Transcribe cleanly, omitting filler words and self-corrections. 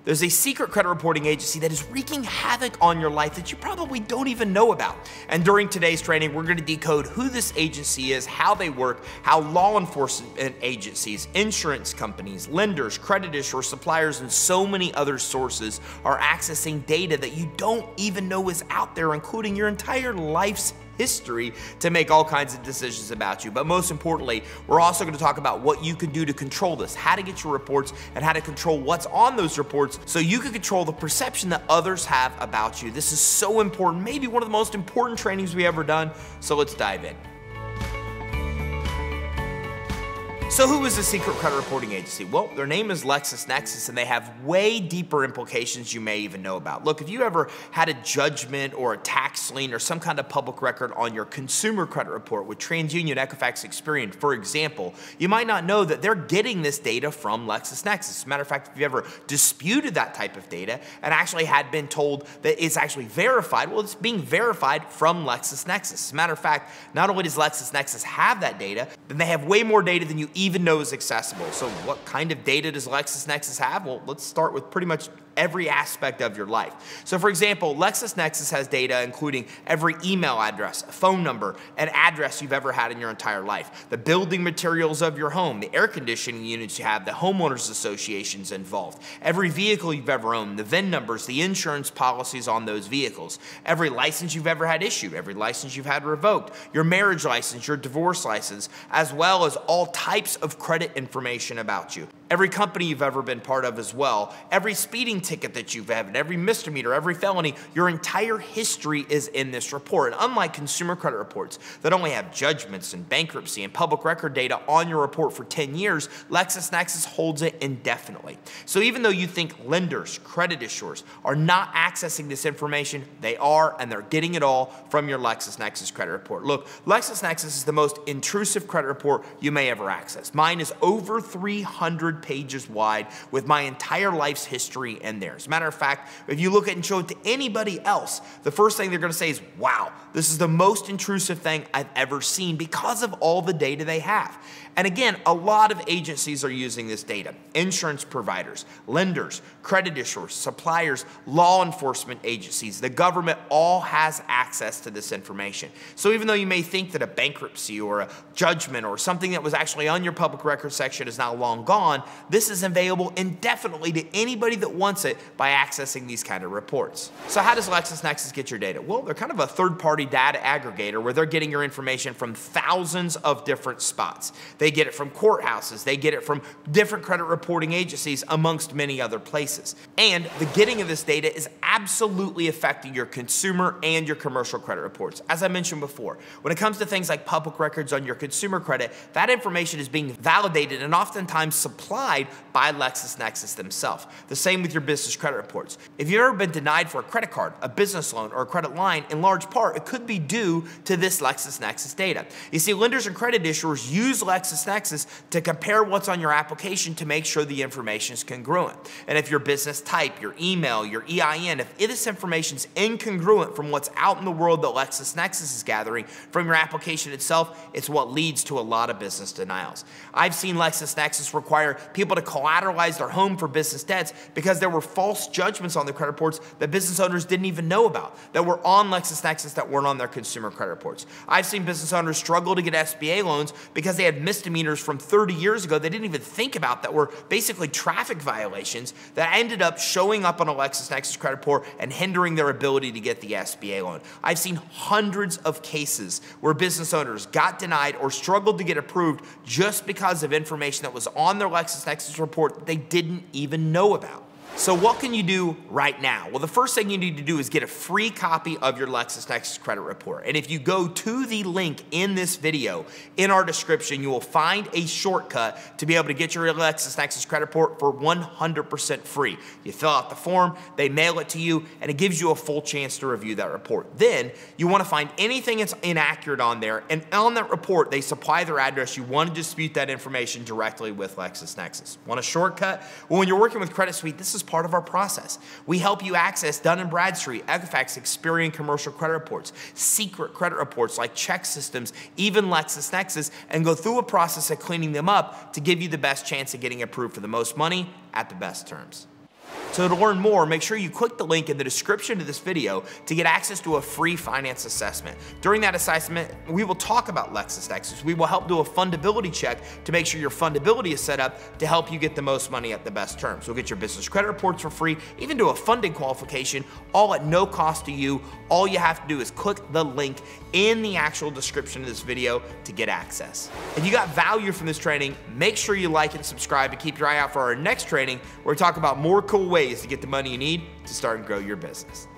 there's a secret credit reporting agency that is wreaking havoc on your life that you probably don't even know about. And during today's training, we're going to decode who this agency is, how they work, how law enforcement agencies, insurance companies, lenders, credit issuers, suppliers, and so many other sources are accessing data that you don't even know is out there, including your entire life's history, to make all kinds of decisions about you. But most importantly, we're also going to talk about what you can do to control this, how to get your reports, and how to control what's on those reports so you can control the perception that others have about you. This is so important, maybe one of the most important trainings we ever done, so let's dive in. So who is a secret credit reporting agency? Well, their name is LexisNexis, and they have way deeper implications you may even know about. Look, if you ever had a judgment or a tax lien or some kind of public record on your consumer credit report with TransUnion, Equifax, Experian, for example, you might not know that they're getting this data from LexisNexis. As a matter of fact, if you ever disputed that type of data and actually had been told that it's actually verified, well, it's being verified from LexisNexis. As a matter of fact, not only does LexisNexis have that data, then they have way more data than you even know is accessible. So what kind of data does LexisNexis have? Well, let's start with pretty much every aspect of your life. So for example, LexisNexis has data including every email address, phone number, and address you've ever had in your entire life, the building materials of your home, the air conditioning units you have, the homeowners associations involved, every vehicle you've ever owned, the VIN numbers, the insurance policies on those vehicles, every license you've ever had issued, every license you've had revoked, your marriage license, your divorce license, as well as all types of credit information about you. Every company you've ever been part of as well, every speeding ticket that you've had, every misdemeanor, every felony, your entire history is in this report. And unlike consumer credit reports that only have judgments and bankruptcy and public record data on your report for 10 years, LexisNexis holds it indefinitely. So even though you think lenders, credit issuers are not accessing this information, they are, and they're getting it all from your LexisNexis credit report. Look, LexisNexis is the most intrusive credit report you may ever access. Mine is over 300 pages wide with my entire life's history in there. As a matter of fact, if you look at and show it to anybody else, the first thing they're going to say is, wow, this is the most intrusive thing I've ever seen because of all the data they have. And again, a lot of agencies are using this data. Insurance providers, lenders, credit issuers, suppliers, law enforcement agencies, the government all has access to this information. So even though you may think that a bankruptcy or a judgment or something that was actually on your public record section is now long gone, this is available indefinitely to anybody that wants it by accessing these kind of reports. So how does LexisNexis get your data? Well, they're kind of a third-party data aggregator where they're getting your information from thousands of different spots. They get it from courthouses, they get it from different credit reporting agencies, amongst many other places. And the getting of this data is absolutely affecting your consumer and your commercial credit reports. As I mentioned before, when it comes to things like public records on your consumer credit, that information is being validated and oftentimes supplied by LexisNexis themselves. The same with your business credit reports. If you've ever been denied for a credit card, a business loan, or a credit line, in large part, it could be due to this LexisNexis data. You see, lenders and credit issuers use LexisNexis to compare what's on your application to make sure the information is congruent. And if your business type, your email, your EIN, if this information is incongruent from what's out in the world that LexisNexis is gathering from your application itself, it's what leads to a lot of business denials. I've seen LexisNexis require people to collateralize their home for business debts because there were false judgments on their credit reports that business owners didn't even know about, that were on LexisNexis that weren't on their consumer credit reports. I've seen business owners struggle to get SBA loans because they had misdemeanors from 30 years ago they didn't even think about that were basically traffic violations that ended up showing up on a LexisNexis credit report and hindering their ability to get the SBA loan. I've seen hundreds of cases where business owners got denied or struggled to get approved just because of information that was on their LexisNexis report that they didn't even know about. So what can you do right now? Well, the first thing you need to do is get a free copy of your LexisNexis credit report. And if you go to the link in this video, in our description, you will find a shortcut to be able to get your LexisNexis credit report for 100% free. You fill out the form, they mail it to you, and it gives you a full chance to review that report. Then you want to find anything that's inaccurate on there, and on that report, they supply their address. You want to dispute that information directly with LexisNexis. Want a shortcut? Well, when you're working with Credit Suite, this is part of our process. We help you access Dun & Bradstreet, Equifax, Experian commercial credit reports, secret credit reports like check systems, even LexisNexis, and go through a process of cleaning them up to give you the best chance of getting approved for the most money at the best terms. So to learn more, make sure you click the link in the description of this video to get access to a free finance assessment. During that assessment, we will talk about LexisNexis. We will help do a fundability check to make sure your fundability is set up to help you get the most money at the best terms. We'll get your business credit reports for free, even do a funding qualification, all at no cost to you. All you have to do is click the link in the actual description of this video to get access. If you got value from this training, make sure you like and subscribe to keep your eye out for our next training where we talk about more cool ways to get the money you need to start and grow your business.